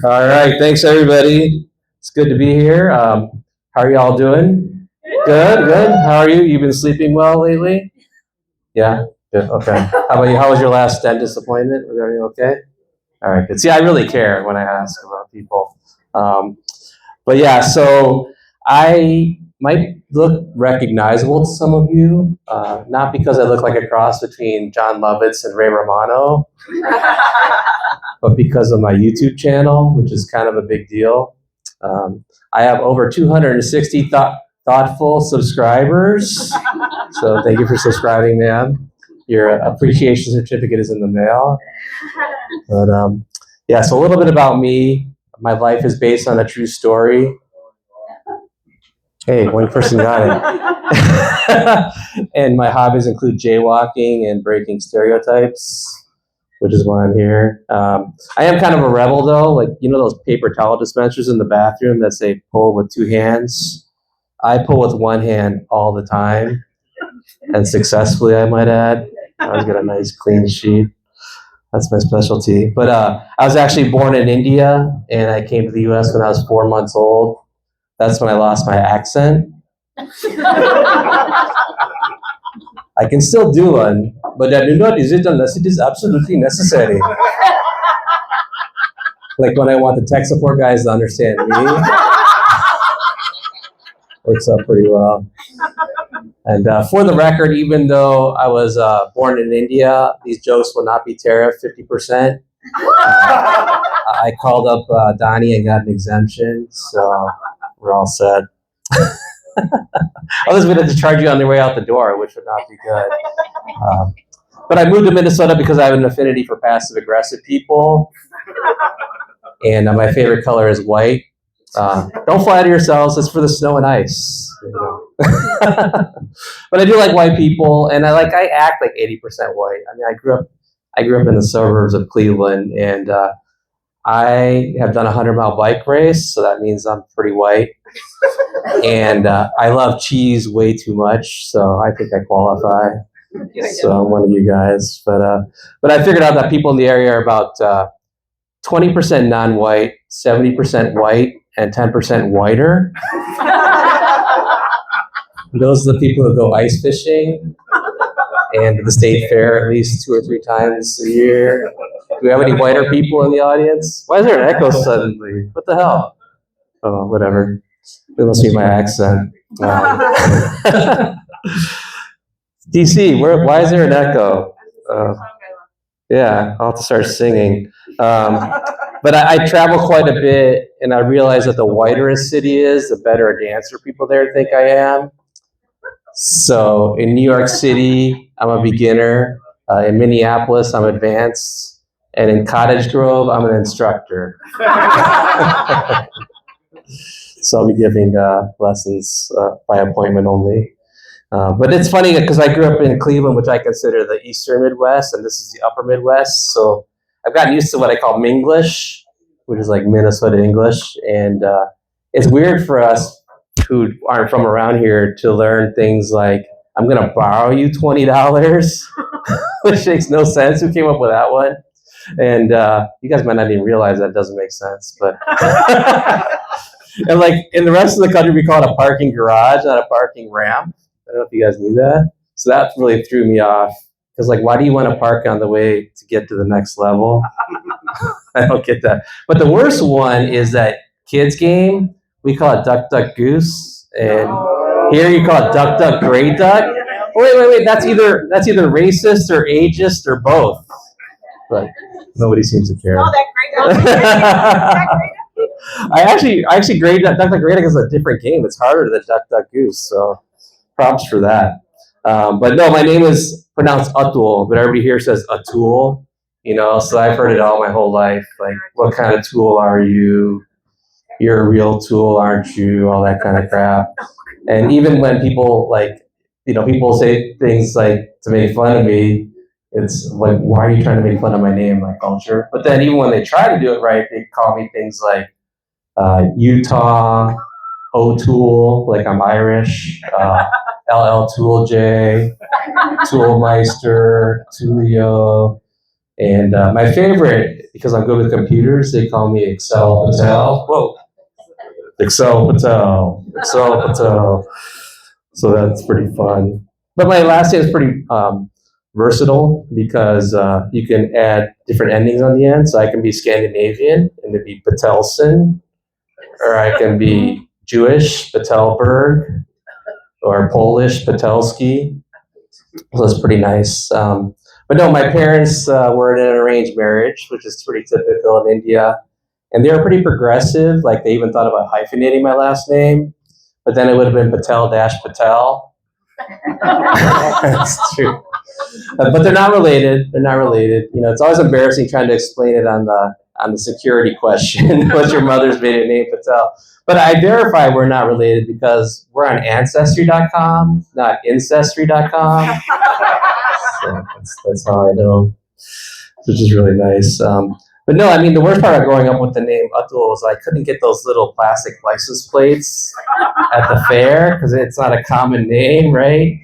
All right, thanks everybody. It's good to be here. How are y'all doing? Good, good. How are you? You've been sleeping well lately? Yeah, good. Okay. How about you? How was your last dentist appointment? Was everything okay? All right, good. See, I really care when I ask about people. Um, but yeah, so I might look recognizable to some of you, not because I look like a cross between John Lovitz and Ray Romano, but because of my YouTube channel, which is kind of a big deal. I have over 260 thoughtful subscribers. So thank you for subscribing, man. Your appreciation certificate is in the mail. But yeah, so a little bit about me. My life is based on a true story. Hey, one person got it. And my hobbies include jaywalking and breaking stereotypes, which is why I'm here. I am kind of a rebel though, like you know those paper towel dispensers in the bathroom that say pull with two hands. I pull with one hand all the time, and successfully, I might add. I always get a nice clean sheet. That's my specialty. But I was actually born in India, and I came to the U.S. when I was 4 months old. That's when I lost my accent. I can still do one, but I do not use it unless it is absolutely necessary. Like when I want the tech support guys to understand me. Works out pretty well. And for the record, even though I was born in India, these jokes will not be tariffed 50%. I called up Donnie and got an exemption, so we're all set. I was going to charge you on your way out the door, which would not be good. But I moved to Minnesota because I have an affinity for passive aggressive people. And my favorite color is white. Don't flatter yourselves, it's for the snow and ice. You know? But I do like white people, and I act like 80% white. I mean, I grew up in the suburbs of Cleveland, and I have done a 100-mile bike race, so that means I'm pretty white. And I love cheese way too much, so I think I qualify. So I'm one of you guys. But I figured out that people in the area are about 20% non-white, 70% white, and 10% whiter. Those are the people who go ice fishing and to the state fair at least 2 or 3 times a year. Do we have any whiter people in the audience? Why is there an echo suddenly? What the hell? Oh, whatever. It must be my accent. DC, why is there an echo? Yeah, I'll have to start singing. But I travel quite a bit, and I realize that the whiter a city is, the better a dancer people there think I am. So in New York City, I'm a beginner. In Minneapolis, I'm advanced. And in Cottage Grove, I'm an instructor. So I'll be giving lessons by appointment only. But it's funny because I grew up in Cleveland, which I consider the Eastern Midwest, and this is the Upper Midwest. So I've gotten used to what I call Minglish, which is like Minnesota English. And it's weird for us who aren't from around here to learn things like, I'm going to borrow you $20, which makes no sense. Who came up with that one? And you guys might not even realize that doesn't make sense. But and like in the rest of the country, we call it a parking garage, not a parking ramp. I don't know if you guys knew that. So that really threw me off. Because like, why do you want to park on the way to get to the next level? I don't get that. But the worst one is that kids game. We call it duck, duck, goose. And here you call it duck, duck, gray duck. Wait. That's either racist or ageist or both. But nobody seems to care. Oh, that gray duck. I actually gray duck, duck, gray duck is a different game. It's harder than duck, duck, goose. So props for that. But no, my name is pronounced Atul, but everybody here says Atul, you know, so I've heard it all my whole life. Like, what kind of tool are you? You're a real tool, aren't you? All that kind of crap. And even when people people say things like to make fun of me, it's like, why are you trying to make fun of my name, my culture? But then even when they try to do it right, they call me things like Utah, O'Toole, like I'm Irish, LL Tool J, Toolmeister, Tulio, And my favorite, because I'm good with computers, they call me Excel Patel. Whoa, Excel Patel, Excel Patel. So that's pretty fun. But my last name is pretty versatile because you can add different endings on the end. So I can be Scandinavian and it'd be Patelson, or I can be Jewish, Patelberg, or Polish, Patelski. So it's pretty nice. But no, my parents were in an arranged marriage, which is pretty typical in India. And they were pretty progressive. Like they even thought about hyphenating my last name, but then it would have been Patel-Patel. That's true. But they're not related. They're not related. You know, it's always embarrassing trying to explain it on the security question. What's your mother's maiden name, Patel? But I verify we're not related because we're on Ancestry.com, not Incestry.com. So that's how I know, which is really nice. But no, I mean, the worst part of growing up with the name Atul was I couldn't get those little plastic license plates at the fair because it's not a common name, right?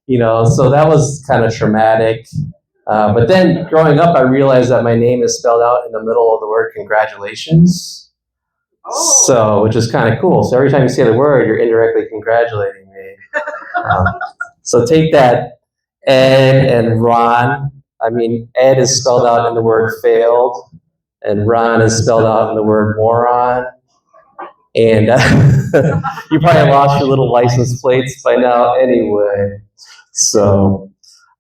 You know, so that was kind of traumatic. But then growing up, I realized that my name is spelled out in the middle of the word congratulations. So, which is kind of cool. So every time you say the word, you're indirectly congratulating me. So take that, Ed and Ron. I mean, Ed is spelled out in the word failed, and Ron is spelled out in the word moron. And you probably lost your little license plates by now anyway. So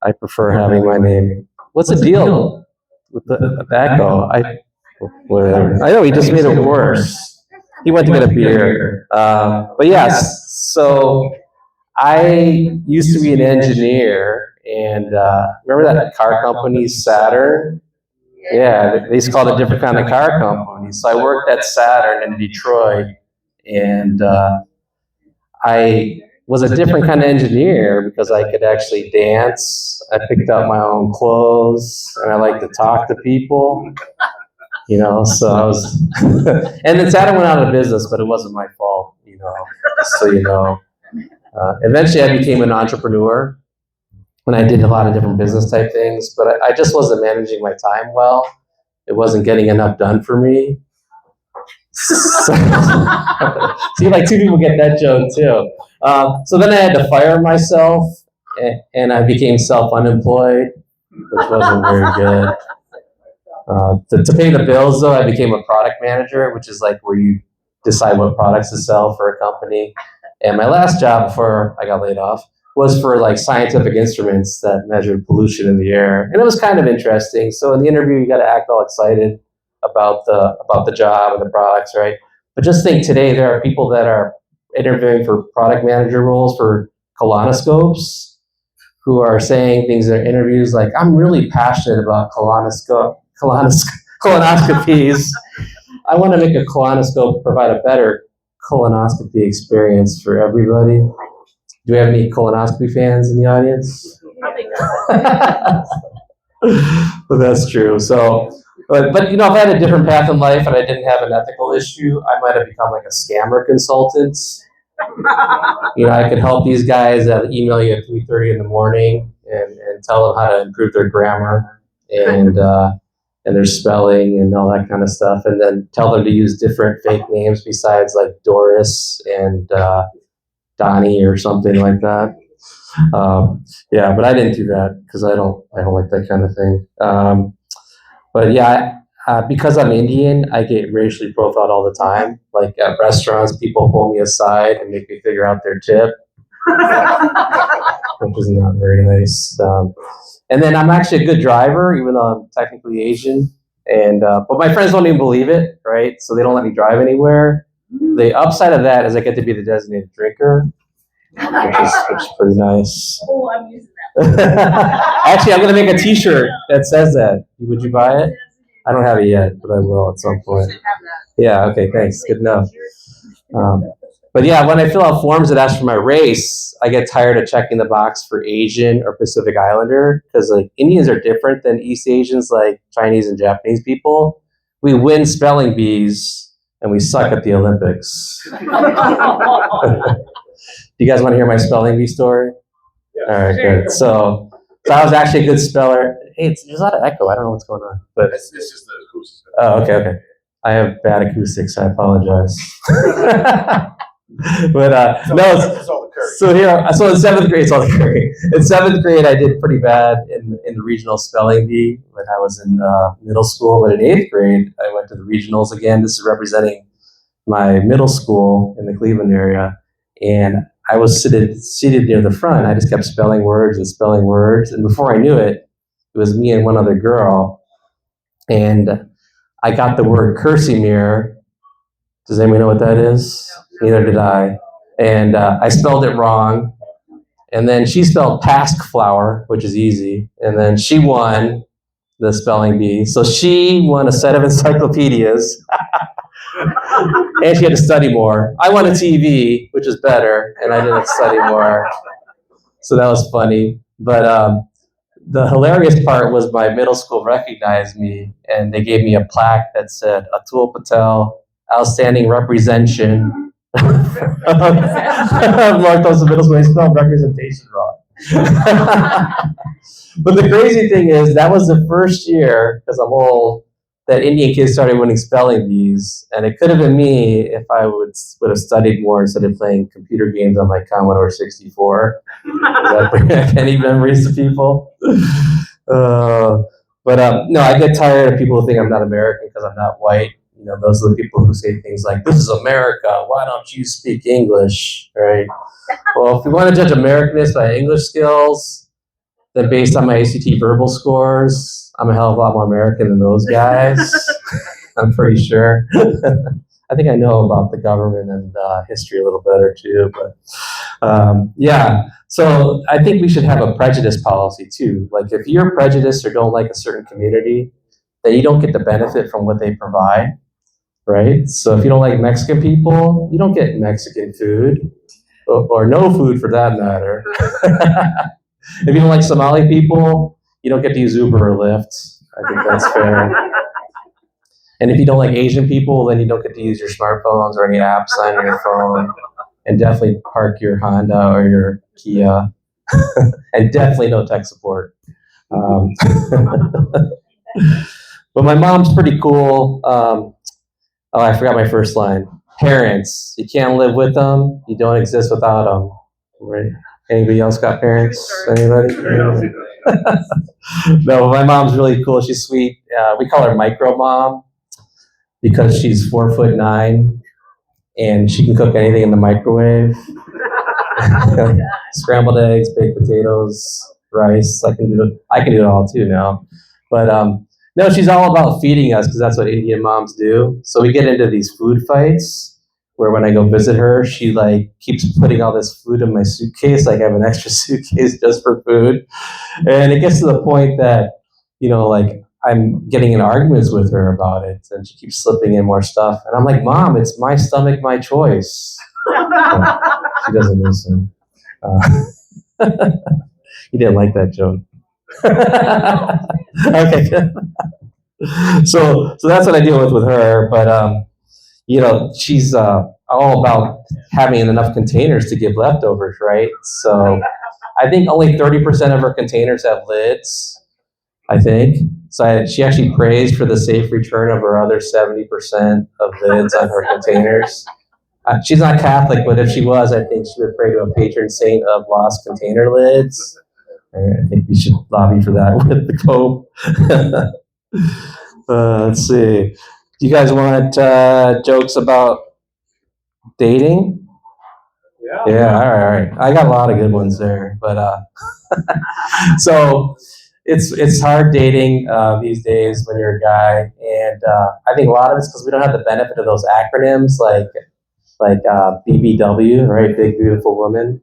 I prefer having my name. What's the deal with the echo? Whatever. I know he just made it worse. He went to get a beer. But yes, so I used to be an engineer, and remember that car company, Saturn? Yeah, they used to call it a different kind of car company. So I worked at Saturn in Detroit, and I was a different kind of engineer because I could actually dance. I picked out my own clothes, and I like to talk to people. You know, so I was, and then Saturn went out of business, but it wasn't my fault. You know, so you know. Eventually, I became an entrepreneur, and I did a lot of different business type things, but I just wasn't managing my time well. It wasn't getting enough done for me. So, see, like two people get that joke too. So then I had to fire myself, and I became self-unemployed, which wasn't very good. To pay the bills, though, I became a product manager, which is like where you decide what products to sell for a company. And my last job before I got laid off was for like scientific instruments that measured pollution in the air, and it was kind of interesting. So in the interview, you got to act all excited about the job and the products, right? But just think today there are people that are interviewing for product manager roles for colonoscopes who are saying things in their interviews like, "I'm really passionate about colonoscopies. I want to make a colonoscope provide a better colonoscopy experience for everybody." Do we have any colonoscopy fans in the audience? But that's true. So, but you know, if I had a different path in life and I didn't have an ethical issue, I might have become like a scammer consultant. You know, I could help these guys that email you at 3:30 in the morning and tell them how to improve their grammar and their spelling and all that kind of stuff, and then tell them to use different fake names besides like Doris and Donnie or something like that. Yeah, but I didn't do that because I don't like that kind of thing. But yeah, because I'm Indian, I get racially profiled all the time. Like at restaurants, people pull me aside and make me figure out their tip, which is not very nice. And then I'm actually a good driver, even though I'm technically Asian. And but my friends don't even believe it, right? So they don't let me drive anywhere. The upside of that is I get to be the designated drinker, which is pretty nice. Oh, I'm using that. Actually, I'm gonna make a T-shirt that says that. Would you buy it? I don't have it yet, but I will at some point. Yeah. Okay. Thanks. Good enough. But yeah, when I fill out forms that ask for my race, I get tired of checking the box for Asian or Pacific Islander because like Indians are different than East Asians, like Chinese and Japanese people. We win spelling bees and we suck at the Olympics. Do you guys want to hear my spelling bee story? Yeah. All right, good. So I was actually a good speller Hey, there's a lot of echo. I don't know what's going on. But It's just the acoustics. oh, okay. I have bad acoustics. I apologize. But It's all the curry. so in seventh grade, it's all the curry. In seventh grade, I did pretty bad in the regional spelling bee when I was in middle school. But in eighth grade, I went to the regionals again. This is representing my middle school in the Cleveland area, and I was seated near the front. I just kept spelling words, and before I knew it, it was me and one other girl, and I got the word kerseymere. Does anyone know what that is? Neither did I. And I spelled it wrong. And then she spelled pask flower, which is easy. And then she won the spelling bee. So she won a set of encyclopedias. And she had to study more. I won a TV, which is better, and I didn't study more. So that was funny. But the hilarious part was my middle school recognized me, and they gave me a plaque that said, Atul Patel, outstanding representation. Mark those middle school, they spelled representation wrong. But the crazy thing is, that was the first year, because I'm old, that Indian kids started winning spelling bees, and it could have been me if I would have studied more instead of playing computer games on my Commodore 64. Does that bring back any memories to people? No, I get tired of people who think I'm not American because I'm not white. You know, those are the people who say things like, "This is America. Why don't you speak English?" Right? Well, if we want to judge Americanness by English skills, then based on my ACT verbal scores, I'm a hell of a lot more American than those guys. I'm pretty sure. I think I know about the government and history a little better too. But yeah, so I think we should have a prejudice policy too. Like if you're prejudiced or don't like a certain community, then you don't get the benefit from what they provide, right? So if you don't like Mexican people, you don't get Mexican food, or no food for that matter. If you don't like Somali people, you don't get to use Uber or Lyft. I think that's fair. And if you don't like Asian people, then you don't get to use your smartphones or any apps on your phone. And definitely park your Honda or your Kia. And definitely no tech support. But my mom's pretty cool. Oh, I forgot my first line. Parents, you can't live with them. You don't exist without them. Right? Anybody else got parents? Anybody? No, my mom's really cool. She's sweet. We call her Micro Mom because she's 4'9" and she can cook anything in the microwave. Scrambled eggs, baked potatoes, rice. I can do it all too now. But no, she's all about feeding us because that's what Indian moms do. So we get into these food fights where when I go visit her, she like keeps putting all this food in my suitcase. Like I have an extra suitcase just for food. And it gets to the point that, you know, like I'm getting in arguments with her about it and she keeps slipping in more stuff. And I'm like, Mom, it's my stomach, my choice. She doesn't listen. You didn't like that joke. Okay. So that's what I deal with her. But you know, she's all about having enough containers to give leftovers, right? So I think only 30% of her containers have lids, I think. So she actually prays for the safe return of her other 70% of lids on her containers. She's not Catholic, but if she was, I think she would pray to a patron saint of lost container lids. I think we should lobby for that with the Pope. Let's see. Do you guys want jokes about dating? Yeah. All right. I got a lot of good ones there, but so it's hard dating these days when you're a guy, and I think a lot of it's because we don't have the benefit of those acronyms like BBW, right? Big Beautiful Woman.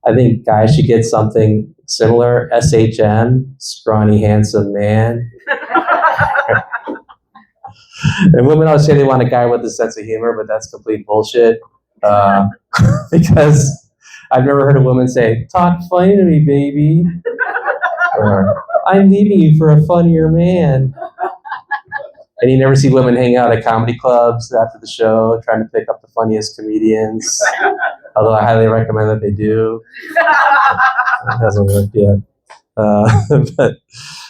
I think guys should get something similar. SHM, Scrawny Handsome Man. And women always say they want a guy with a sense of humor, but that's complete bullshit. Because I've never heard a woman say, "Talk funny to me, baby," or "I'm leaving you for a funnier man." And you never see women hang out at comedy clubs after the show trying to pick up the funniest comedians. Although I highly recommend that they do. It hasn't worked yet. But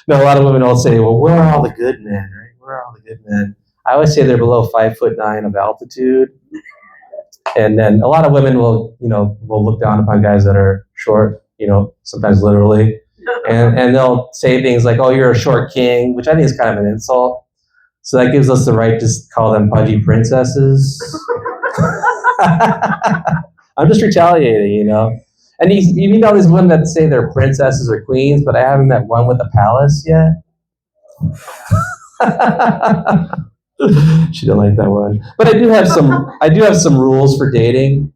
no, a lot of women will say, well, where are all the good men, right? Where are all the good men? I always say they're below 5'9" of altitude. And then a lot of women will look down upon guys that are short, sometimes literally. And they'll say things like, oh, you're a short king, which I think is kind of an insult. So that gives us the right to call them pudgy princesses. I'm just retaliating, And you meet all these women that say they're princesses or queens, but I haven't met one with a palace yet. She didn't like that one. But I do have some rules for dating.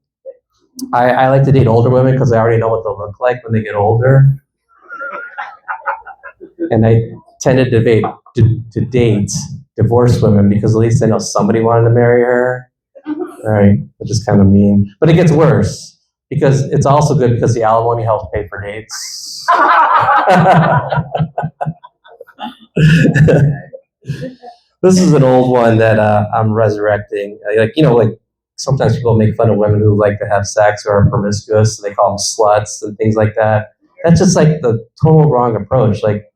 I like to date older women because I already know what they'll look like when they get older. And I tended to date divorced women because at least I know somebody wanted to marry her. All right, which is kind of mean. But it gets worse because it's also good because the alimony helps pay for dates. This is an old one that I'm resurrecting. Like sometimes people make fun of women who like to have sex or are promiscuous. So they call them sluts and things like that. That's just like the total wrong approach. Like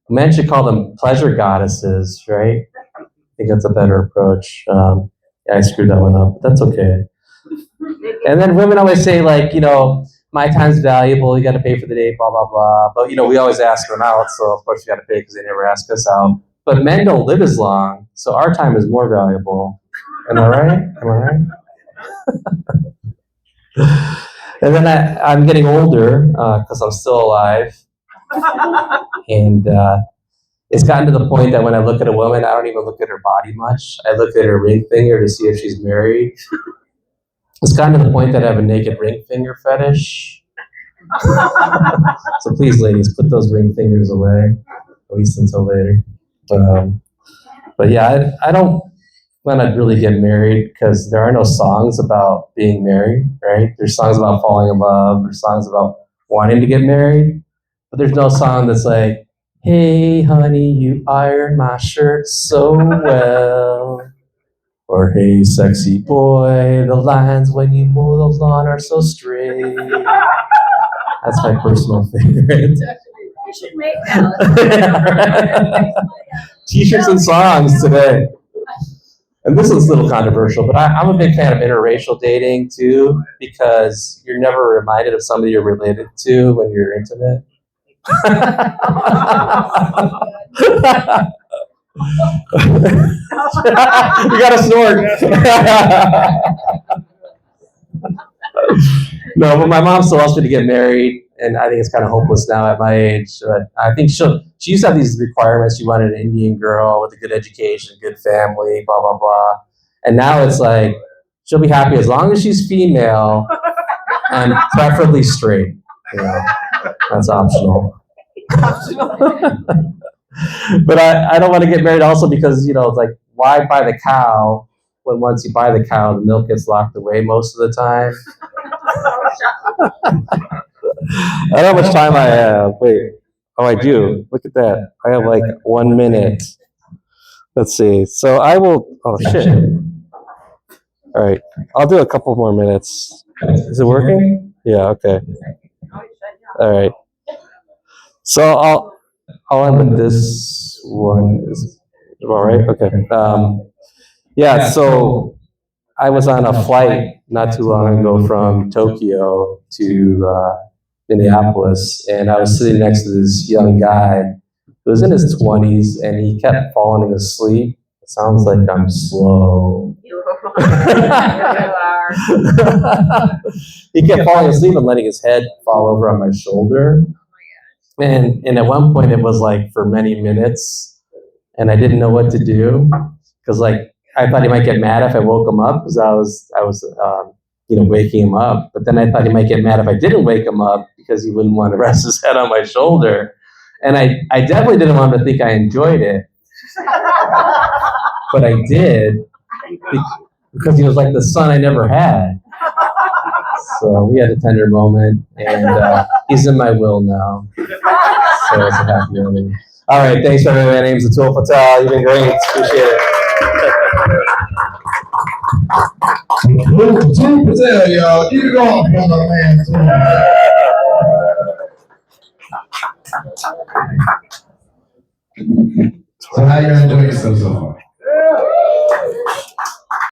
men should call them pleasure goddesses, right? I think that's a better approach. Yeah, I screwed that one up, but that's okay. And then women always say like, my time's valuable. You got to pay for the date, blah, blah, blah. But, we always ask them out. So of course we got to pay because they never ask us out. But men don't live as long, so our time is more valuable. Am I right? And then I'm getting older because I'm still alive. And it's gotten to the point that when I look at a woman, I don't even look at her body much. I look at her ring finger to see if she's married. It's gotten to the point that I have a naked ring finger fetish. So please, ladies, put those ring fingers away, at least until later. But yeah, I don't want to really get married because there are no songs about being married, right? There's songs about falling in love, there's songs about wanting to get married, but there's no song that's like, hey, honey, you iron my shirt so well. Or, hey, sexy boy, the lines when you mow the lawn are so straight. That's my personal favorite. You should make that. T-shirts and songs today. And this is a little controversial, but I'm a big fan of interracial dating too, because you're never reminded of somebody you're related to when you're intimate. You got a snort. No, but my mom still wants me to get married, and I think it's kind of hopeless now at my age. But I think she used to have these requirements. She wanted an Indian girl with a good education, good family, blah, blah, blah. And now it's like, she'll be happy as long as she's female and preferably straight. That's optional. But I don't want to get married also because, it's like, why buy the cow when once you buy the cow, the milk gets locked away most of the time? I don't know how much time I have. Wait. Oh, I do. Look at that. I have like 1 minute. Let's see. So I will. Oh, shit. All right. I'll do a couple more minutes. Is it working? Yeah, okay. All right. So I'll end with this one. Is it all right? Okay. Yeah, so I was on a flight not too long ago from Tokyo to Minneapolis, and I was sitting next to this young guy who was in his 20s, and he kept falling asleep. It sounds like I'm slow. You are. He kept falling asleep and letting his head fall over on my shoulder. And at one point, it was like for many minutes, and I didn't know what to do because like I thought he might get mad if I woke him up because I was waking him up. But then I thought he might get mad if I didn't wake him up because he wouldn't want to rest his head on my shoulder. And I definitely didn't want him to think I enjoyed it, but I did because he was like the son I never had. So we had a tender moment, and he's in my will now. So it's a happy ending. All right, thanks for everyone. My name's Atul Patel. You've been great. Appreciate it. Atul Patel, y'all. Give it up for my man. So how you enjoying yourself so far?